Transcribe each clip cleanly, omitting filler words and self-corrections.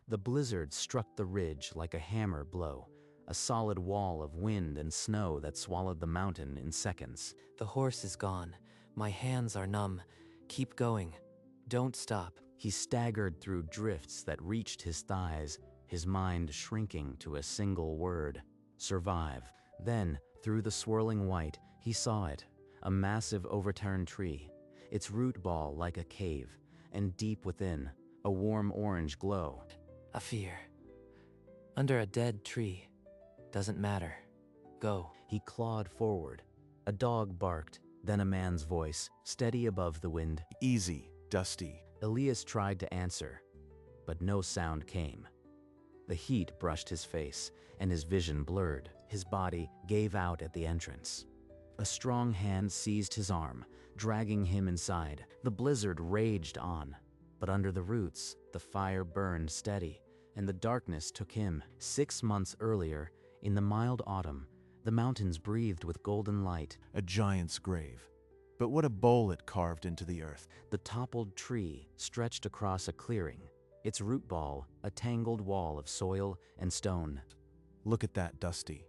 The blizzard struck the ridge like a hammer blow, a solid wall of wind and snow that swallowed the mountain in seconds. The horse is gone. My hands are numb. Keep going. Don't stop. He staggered through drifts that reached his thighs, his mind shrinking to a single word: survive. Then, through the swirling white, he saw it, a massive overturned tree, its root ball like a cave, and deep within, a warm orange glow. A fear. Under a dead tree. Doesn't matter. Go. He clawed forward. A dog barked, then a man's voice, steady above the wind. Easy, Dusty. Elias tried to answer, but no sound came. The heat brushed his face, and his vision blurred. His body gave out at the entrance. A strong hand seized his arm, dragging him inside. The blizzard raged on, but under the roots, the fire burned steady, and the darkness took him. 6 months earlier, in the mild autumn, the mountains breathed with golden light. A giant's grave. But what a bowl it carved into the earth. The toppled tree stretched across a clearing, its root ball a tangled wall of soil and stone. Look at that, Dusty.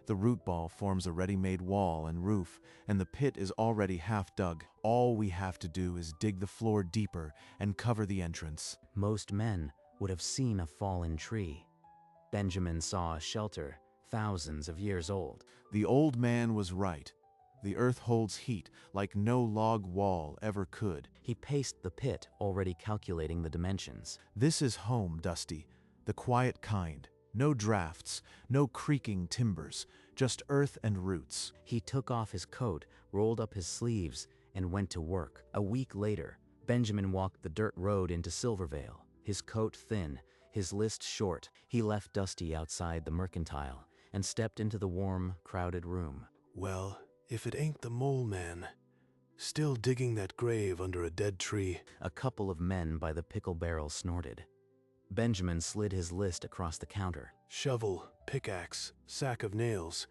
The root ball forms a ready-made wall and roof, and the pit is already half dug. All we have to do is dig the floor deeper and cover the entrance. Most men would have seen a fallen tree. Benjamin saw a shelter thousands of years old. The old man was right. The earth holds heat like no log wall ever could. He paced the pit, already calculating the dimensions. This is home, Dusty, the quiet kind. No drafts, no creaking timbers, just earth and roots. He took off his coat, rolled up his sleeves, and went to work. A week later, Benjamin walked the dirt road into Silvervale, his coat thin, his list short. He left Dusty outside the mercantile and stepped into the warm, crowded room. Well, if it ain't the mole man, still digging that grave under a dead tree. A couple of men by the pickle barrel snorted. Benjamin slid his list across the counter. Shovel, pickaxe, sack of nails.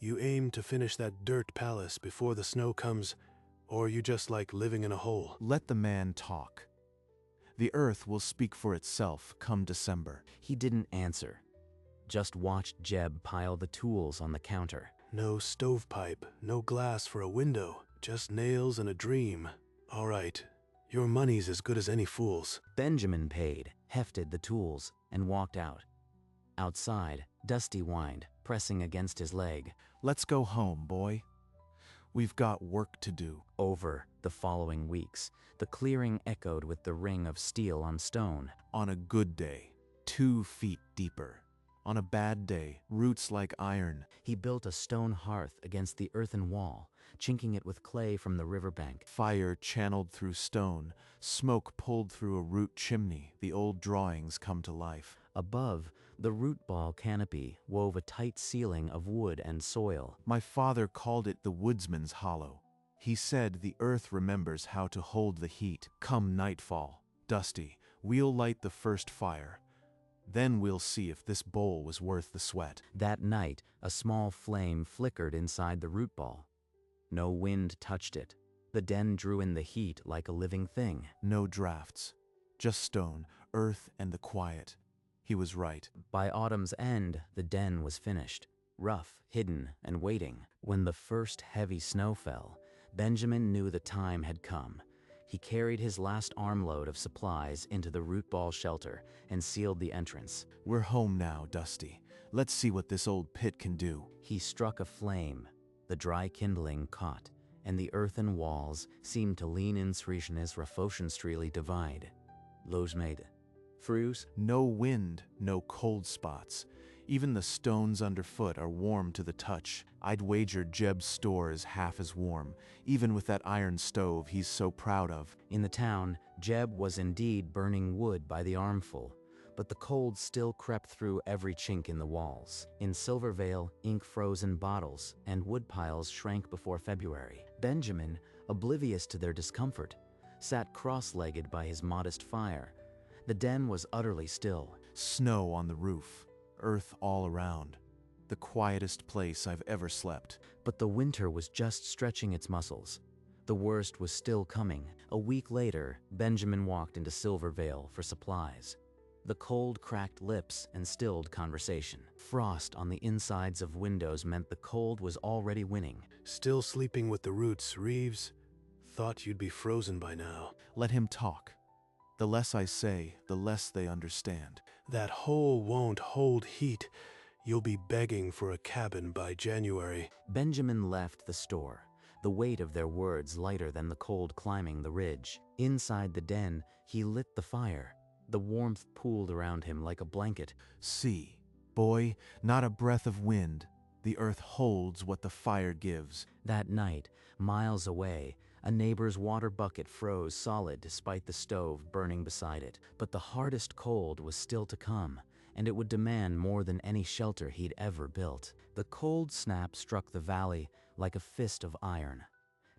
You aim to finish that dirt palace before the snow comes, or you just like living in a hole? Let the man talk. The earth will speak for itself come December. He didn't answer, just watched Jeb pile the tools on the counter. No stovepipe, no glass for a window, just nails and a dream. All right, your money's as good as any fool's. Benjamin paid, hefted the tools, and walked out. Outside, Dusty whined, pressing against his leg. Let's go home, boy. We've got work to do. Over the following weeks, the clearing echoed with the ring of steel on stone. On a good day, 2 feet deeper. On a bad day, roots like iron. He built a stone hearth against the earthen wall, chinking it with clay from the riverbank. Fire channeled through stone, smoke pulled through a root chimney. The old drawings come to life. Above, the root ball canopy wove a tight ceiling of wood and soil. My father called it the woodsman's hollow. He said the earth remembers how to hold the heat. Come nightfall, Dusty, we'll light the first fire. Then we'll see if this bowl was worth the sweat. That night, a small flame flickered inside the root ball. No wind touched it. The den drew in the heat like a living thing. No drafts, just stone, earth, and the quiet. He was right. By autumn's end, the den was finished, rough, hidden, and waiting. When the first heavy snow fell, Benjamin knew the time had come. He carried his last armload of supplies into the root ball shelter and sealed the entrance. We're home now, Dusty. Let's see what this old pit can do. He struck a flame. The dry kindling caught, and the earthen walls seemed to lean in Srishanes Rafotionstrili divide. Losmade. Frus? No wind, no cold spots. Even the stones underfoot are warm to the touch. I'd wager Jeb's store is half as warm, even with that iron stove he's so proud of. In the town, Jeb was indeed burning wood by the armful, but the cold still crept through every chink in the walls. In Silvervale, ink froze in bottles, and wood piles shrank before February. Benjamin, oblivious to their discomfort, sat cross-legged by his modest fire. The den was utterly still. Snow on the roof, earth all around. The quietest place I've ever slept. But the winter was just stretching its muscles. The worst was still coming. A week later, Benjamin walked into Silvervale for supplies. The cold cracked lips and stilled conversation. Frost on the insides of windows meant the cold was already winning. Still sleeping with the roots, Reeves? Thought you'd be frozen by now. Let him talk. The less I say, the less they understand. That hole won't hold heat. You'll be begging for a cabin by January. Benjamin left the store, the weight of their words lighter than the cold climbing the ridge. Inside the den, he lit the fire. The warmth pooled around him like a blanket. See, boy, not a breath of wind. The earth holds what the fire gives. That night, miles away, a neighbor's water bucket froze solid despite the stove burning beside it. But the hardest cold was still to come, and it would demand more than any shelter he'd ever built. The cold snap struck the valley like a fist of iron.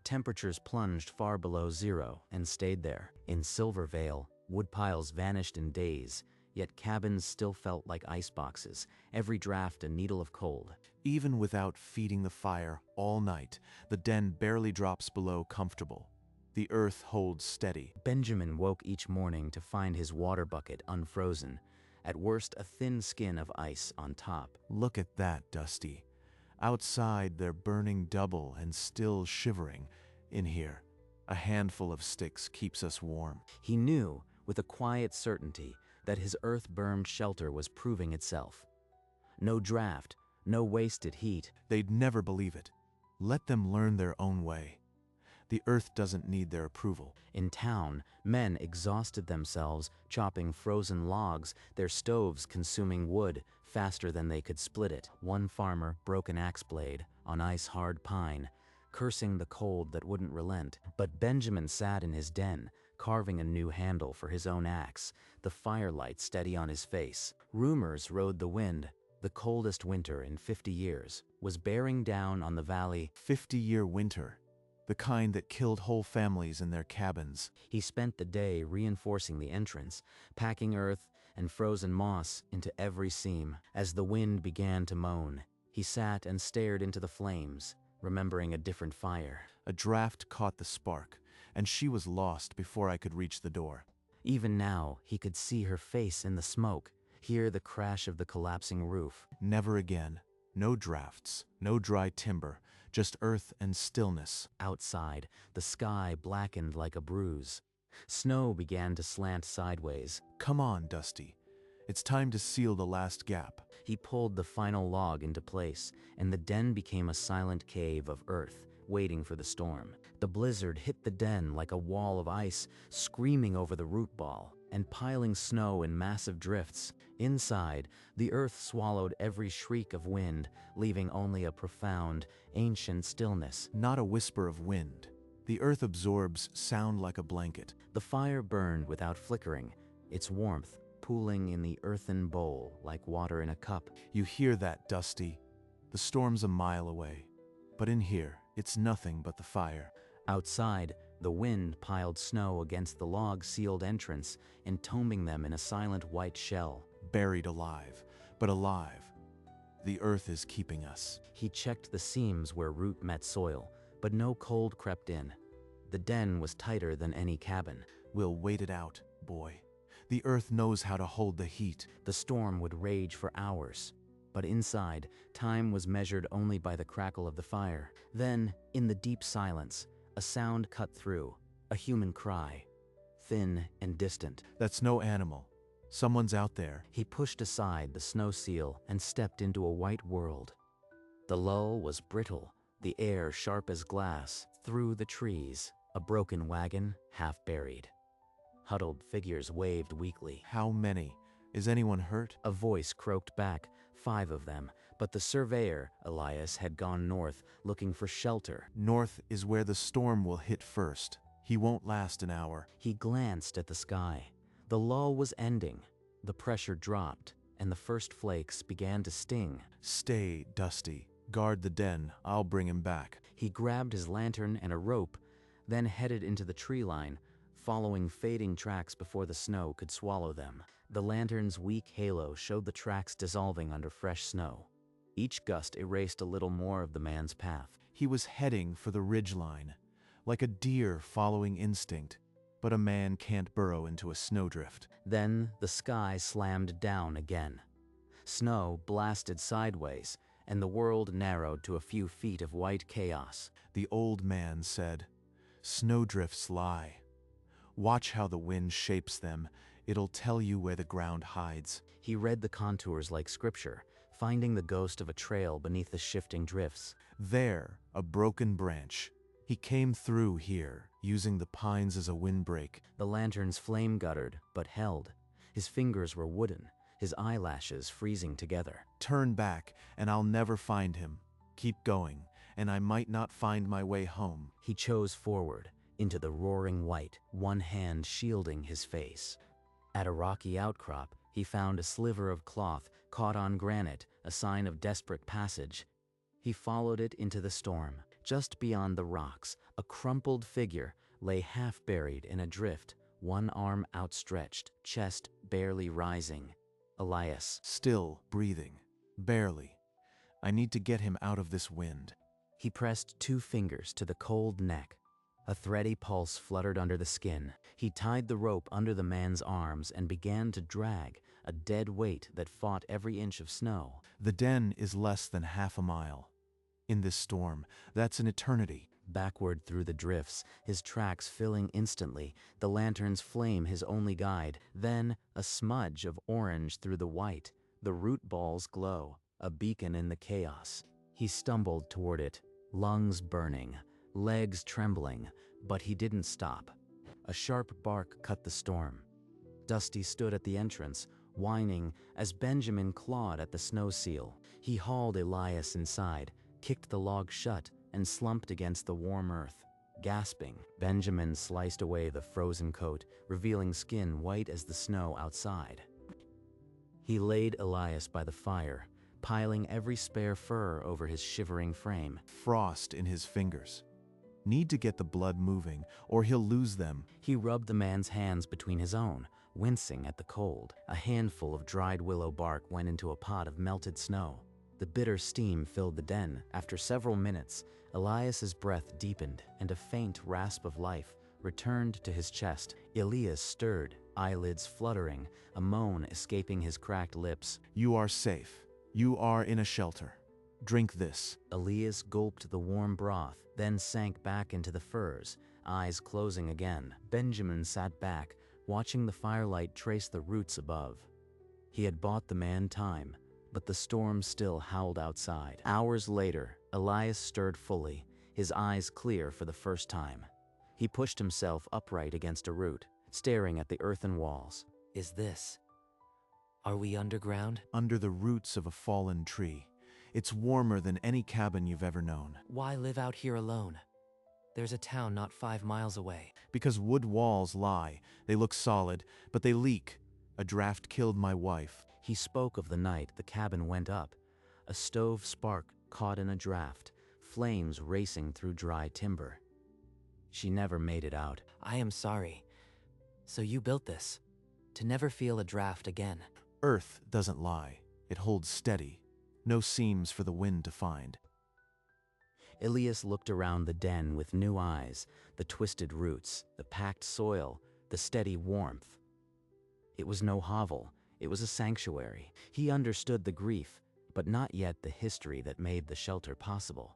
Temperatures plunged far below zero and stayed there. In Silvervale, woodpiles vanished in days, yet cabins still felt like iceboxes, every draft a needle of cold. Even without feeding the fire all night, the den barely drops below comfortable. The earth holds steady. Benjamin woke each morning to find his water bucket unfrozen, at worst a thin skin of ice on top. Look at that, Dusty. Outside, they're burning double and still shivering. In here, a handful of sticks keeps us warm. He knew, with a quiet certainty, that his earth-burned shelter was proving itself. No draft, no wasted heat. They'd never believe it. Let them learn their own way. The earth doesn't need their approval. In town, men exhausted themselves chopping frozen logs, their stoves consuming wood faster than they could split it. One farmer broke an axe blade on ice-hard pine, cursing the cold that wouldn't relent. But Benjamin sat in his den, carving a new handle for his own axe, the firelight steady on his face. Rumors rode the wind. The coldest winter in 50 years was bearing down on the valley. 50-year winter. The kind that killed whole families in their cabins. He spent the day reinforcing the entrance, packing earth and frozen moss into every seam. As the wind began to moan, he sat and stared into the flames, remembering a different fire. A draft caught the spark, and she was lost before I could reach the door. Even now, he could see her face in the smoke, hear the crash of the collapsing roof. Never again. No drafts, no dry timber, just earth and stillness. Outside, the sky blackened like a bruise. Snow began to slant sideways. Come on, Dusty. It's time to seal the last gap. He pulled the final log into place, and the den became a silent cave of earth, waiting for the storm. The blizzard hit the den like a wall of ice, screaming over the root ball and piling snow in massive drifts. Inside, the earth swallowed every shriek of wind, leaving only a profound, ancient stillness. Not a whisper of wind. The earth absorbs sound like a blanket. The fire burned without flickering, its warmth pooling in the earthen bowl like water in a cup. You hear that, Dusty? The storm's a mile away. But in here, it's nothing but the fire. Outside, the wind piled snow against the log-sealed entrance, entombing them in a silent white shell. Buried alive, but alive. The earth is keeping us. He checked the seams where root met soil, but no cold crept in. The den was tighter than any cabin. We'll wait it out, boy. The earth knows how to hold the heat. The storm would rage for hours, but inside, time was measured only by the crackle of the fire. Then, in the deep silence, a sound cut through, a human cry, thin and distant. That's no animal. Someone's out there. He pushed aside the snow seal and stepped into a white world. The lull was brittle, the air sharp as glass. Through the trees, a broken wagon, half buried. Huddled figures waved weakly. How many? Is anyone hurt? A voice croaked back, 5 of them, but the surveyor, Elias, had gone north, looking for shelter. North is where the storm will hit first. He won't last an hour. He glanced at the sky. The lull was ending. The pressure dropped, and the first flakes began to sting. Stay, Dusty. Guard the den. I'll bring him back. He grabbed his lantern and a rope, then headed into the tree line, following fading tracks before the snow could swallow them. The lantern's weak halo showed the tracks dissolving under fresh snow. Each gust erased a little more of the man's path. He was heading for the ridgeline, like a deer following instinct. but a man can't burrow into a snowdrift. Then the sky slammed down again. Snow blasted sideways, and the world narrowed to a few feet of white chaos. The old man said, "Snowdrifts lie. Watch how the wind shapes them. It'll tell you where the ground hides." He read the contours like scripture, finding the ghost of a trail beneath the shifting drifts. There, a broken branch. He came through here, using the pines as a windbreak. The lantern's flame guttered, but held. His fingers were wooden, his eyelashes freezing together. Turn back, and I'll never find him. Keep going, and I might not find my way home. He chose forward, into the roaring white, one hand shielding his face. At a rocky outcrop, he found a sliver of cloth caught on granite, a sign of desperate passage. He followed it into the storm. Just beyond the rocks, a crumpled figure lay half buried in a drift, one arm outstretched, chest barely rising. Elias. Still breathing. Barely. I need to get him out of this wind. He pressed 2 fingers to the cold neck. A thready pulse fluttered under the skin. He tied the rope under the man's arms and began to drag, a dead weight that fought every inch of snow. The den is less than half a mile. In this storm, that's an eternity. Backward through the drifts, his tracks filling instantly, the lantern's flame his only guide. Then, a smudge of orange through the white, the root ball's glow, a beacon in the chaos. He stumbled toward it, lungs burning, legs trembling, but he didn't stop. A sharp bark cut the storm. Dusty stood at the entrance, whining as Benjamin clawed at the snow seal. He hauled Elias inside, kicked the log shut, and slumped against the warm earth. Gasping, Benjamin sliced away the frozen coat, revealing skin white as the snow outside. He laid Elias by the fire, piling every spare fur over his shivering frame. Frost in his fingers. Need to get the blood moving, or he'll lose them. He rubbed the man's hands between his own, wincing at the cold. A handful of dried willow bark went into a pot of melted snow. The bitter steam filled the den. After several minutes, Elias's breath deepened, and a faint rasp of life returned to his chest. Elias stirred, eyelids fluttering, a moan escaping his cracked lips. You are safe. You are in a shelter. Drink this. Elias gulped the warm broth, then sank back into the furs, eyes closing again. Benjamin sat back, watching the firelight trace the roots above. He had bought the man time, but the storm still howled outside. Hours later, Elias stirred fully, his eyes clear for the first time. He pushed himself upright against a root, staring at the earthen walls. Are we underground? Under the roots of a fallen tree. It's warmer than any cabin you've ever known. Why live out here alone? There's a town not 5 miles away. Because wood walls lie. They look solid, but they leak. A draft killed my wife. He spoke of the night the cabin went up, a stove spark caught in a draft, flames racing through dry timber. She never made it out. I am sorry. So you built this, to never feel a draft again. Earth doesn't lie. It holds steady. No seams for the wind to find. Elias looked around the den with new eyes, the twisted roots, the packed soil, the steady warmth. It was no hovel. It was a sanctuary. He understood the grief, but not yet the history that made the shelter possible.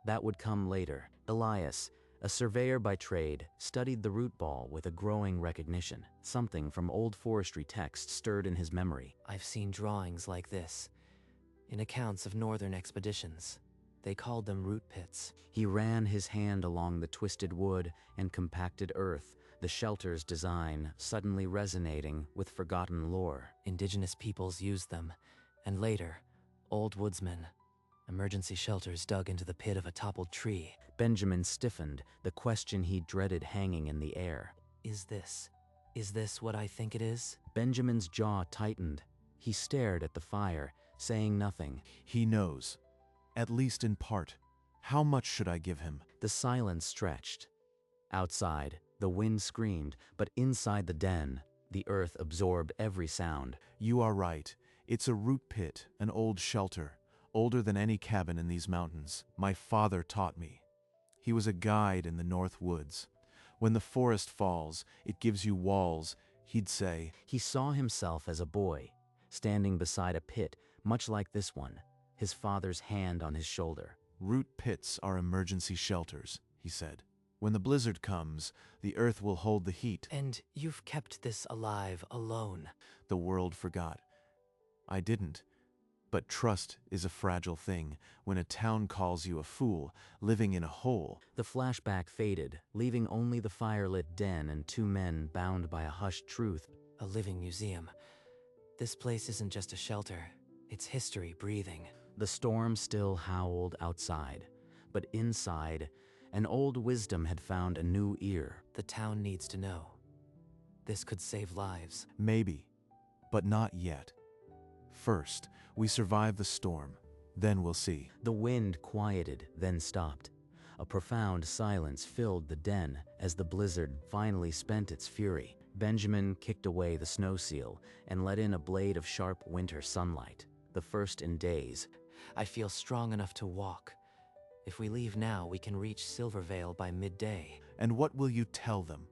That would come later. Elias, a surveyor by trade, studied the root ball with a growing recognition. Something from old forestry texts stirred in his memory. I've seen drawings like this in accounts of northern expeditions. They called them root pits. He ran his hand along the twisted wood and compacted earth, the shelter's design suddenly resonating with forgotten lore. Indigenous peoples used them, and later, old woodsmen. Emergency shelters dug into the pit of a toppled tree. Benjamin stiffened, the question he dreaded hanging in the air. Is this what I think it is? Benjamin's jaw tightened. He stared at the fire, saying nothing. He knows. At least in part. How much should I give him? The silence stretched. Outside, the wind screamed, but inside the den, the earth absorbed every sound. You are right. It's a root pit, an old shelter, older than any cabin in these mountains. My father taught me. He was a guide in the North Woods. When the forest falls, it gives you walls, he'd say. He saw himself as a boy, standing beside a pit much like this one, his father's hand on his shoulder. Root pits are emergency shelters, he said. When the blizzard comes, the earth will hold the heat. And you've kept this alive alone. The world forgot. I didn't. But trust is a fragile thing when a town calls you a fool, living in a hole. The flashback faded, leaving only the firelit den and two men bound by a hushed truth. A living museum. This place isn't just a shelter, it's history breathing. The storm still howled outside, but inside, an old wisdom had found a new ear. The town needs to know. This could save lives. Maybe, but not yet. First, we survive the storm, then we'll see. The wind quieted, then stopped. A profound silence filled the den as the blizzard finally spent its fury. Benjamin kicked away the snow seal and let in a blade of sharp winter sunlight, the first in days. I feel strong enough to walk. If we leave now, we can reach Silvervale by midday. And what will you tell them?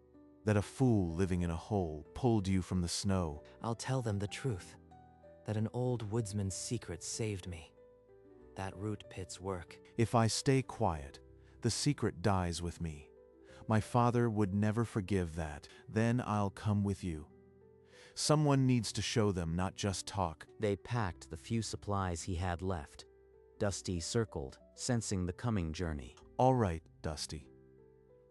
That a fool living in a hole pulled you from the snow? I'll tell them the truth. That an old woodsman's secret saved me. That root pit's work. If I stay quiet, the secret dies with me. My father would never forgive that. Then I'll come with you. Someone needs to show them, not just talk. They packed the few supplies he had left. Dusty circled, sensing the coming journey. All right, Dusty.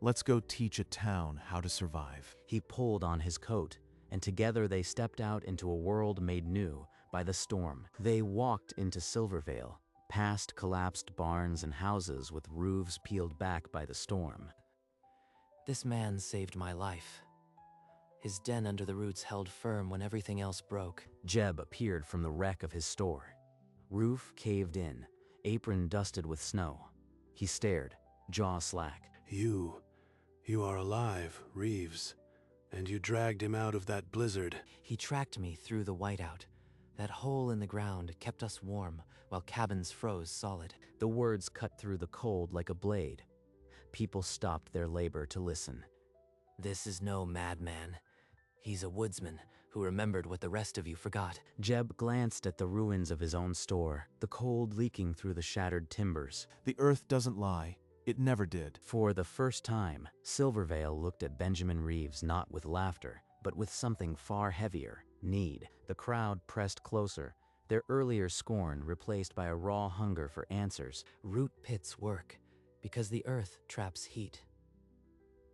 Let's go teach a town how to survive. He pulled on his coat, and together they stepped out into a world made new by the storm. They walked into Silvervale, past collapsed barns and houses with roofs peeled back by the storm. This man saved my life. His den under the roots held firm when everything else broke. Jeb appeared from the wreck of his store. Roof caved in, apron dusted with snow. He stared, jaw slack. You are alive, Reeves. And you dragged him out of that blizzard. He tracked me through the whiteout. That hole in the ground kept us warm while cabins froze solid. The words cut through the cold like a blade. People stopped their labor to listen. This is no madman. He's a woodsman who remembered what the rest of you forgot. Jeb glanced at the ruins of his own store, the cold leaking through the shattered timbers. The earth doesn't lie. It never did. For the first time, Silvervale looked at Benjamin Reeves not with laughter, but with something far heavier, need. The crowd pressed closer, their earlier scorn replaced by a raw hunger for answers. Root pits work because the earth traps heat.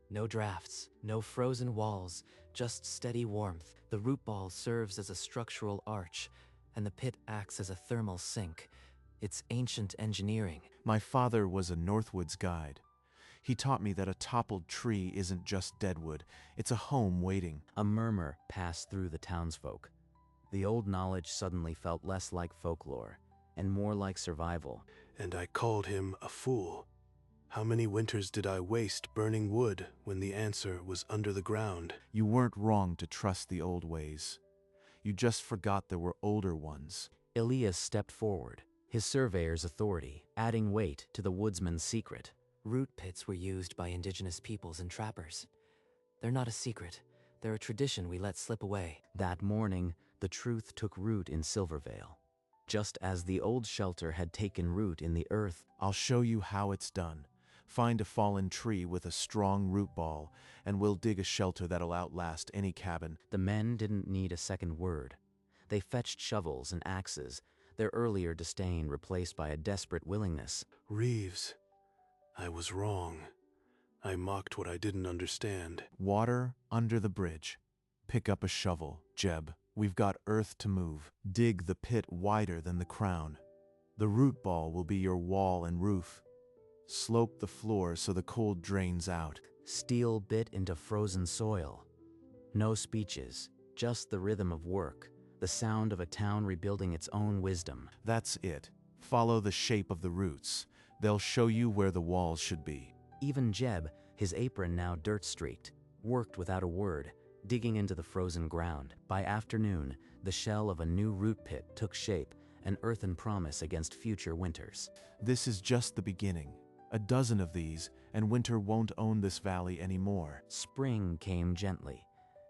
No drafts, no frozen walls, just steady warmth. The root ball serves as a structural arch, and the pit acts as a thermal sink. It's ancient engineering. My father was a Northwoods guide. He taught me that a toppled tree isn't just deadwood, it's a home waiting. A murmur passed through the townsfolk. The old knowledge suddenly felt less like folklore, and more like survival. And I called him a fool. How many winters did I waste burning wood when the answer was under the ground? You weren't wrong to trust the old ways. You just forgot there were older ones. Elias stepped forward, his surveyor's authority, adding weight to the woodsman's secret. Root pits were used by indigenous peoples and trappers. They're not a secret. They're a tradition we let slip away. That morning, the truth took root in Silvervale. Just as the old shelter had taken root in the earth. I'll show you how it's done. Find a fallen tree with a strong root ball, and we'll dig a shelter that'll outlast any cabin. The men didn't need a second word. They fetched shovels and axes, their earlier disdain replaced by a desperate willingness. Reeves, I was wrong. I mocked what I didn't understand. Water under the bridge. Pick up a shovel, Jeb. We've got earth to move. Dig the pit wider than the crown. The root ball will be your wall and roof. Slope the floor so the cold drains out. Steel bit into frozen soil. No speeches, just the rhythm of work, the sound of a town rebuilding its own wisdom. That's it. Follow the shape of the roots. They'll show you where the walls should be. Even Jeb, his apron now dirt-streaked, worked without a word, digging into the frozen ground. By afternoon, the shell of a new root pit took shape, an earthen promise against future winters. This is just the beginning. A dozen of these, and winter won't own this valley anymore. Spring came gently,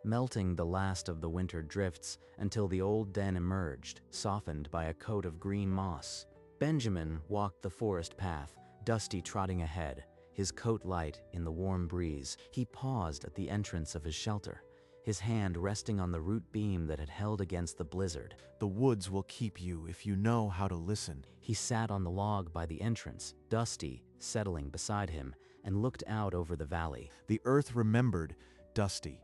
melting the last of the winter drifts until the old den emerged, softened by a coat of green moss. Benjamin walked the forest path, Dusty trotting ahead, his coat light in the warm breeze. He paused at the entrance of his shelter, his hand resting on the root beam that had held against the blizzard. The woods will keep you if you know how to listen. He sat on the log by the entrance, Dusty settling beside him, and looked out over the valley. The earth remembered Dusty,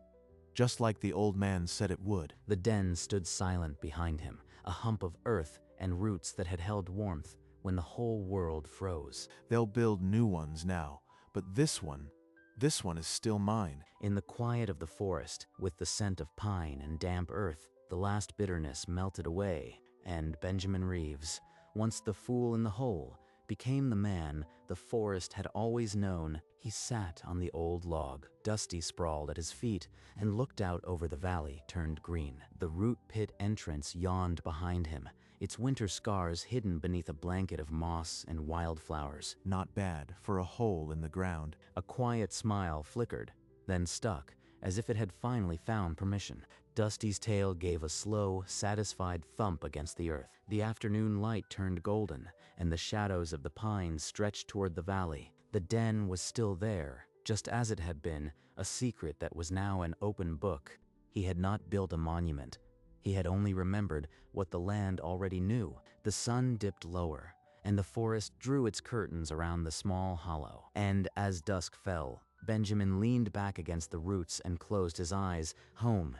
just like the old man said it would. The den stood silent behind him, a hump of earth and roots that had held warmth when the whole world froze. They'll build new ones now, but this one is still mine. In the quiet of the forest, with the scent of pine and damp earth, the last bitterness melted away, and Benjamin Reeves, once the fool in the hole, became the man the forest had always known. He sat on the old log, Dusty sprawled at his feet, and looked out over the valley turned green. The root pit entrance yawned behind him, its winter scars hidden beneath a blanket of moss and wildflowers. Not bad for a hole in the ground. A quiet smile flickered, then stuck, as if it had finally found permission. Dusty's tail gave a slow, satisfied thump against the earth. The afternoon light turned golden, and the shadows of the pines stretched toward the valley. The den was still there, just as it had been, a secret that was now an open book. He had not built a monument. He had only remembered what the land already knew. The sun dipped lower, and the forest drew its curtains around the small hollow. And as dusk fell, Benjamin leaned back against the roots and closed his eyes. Home,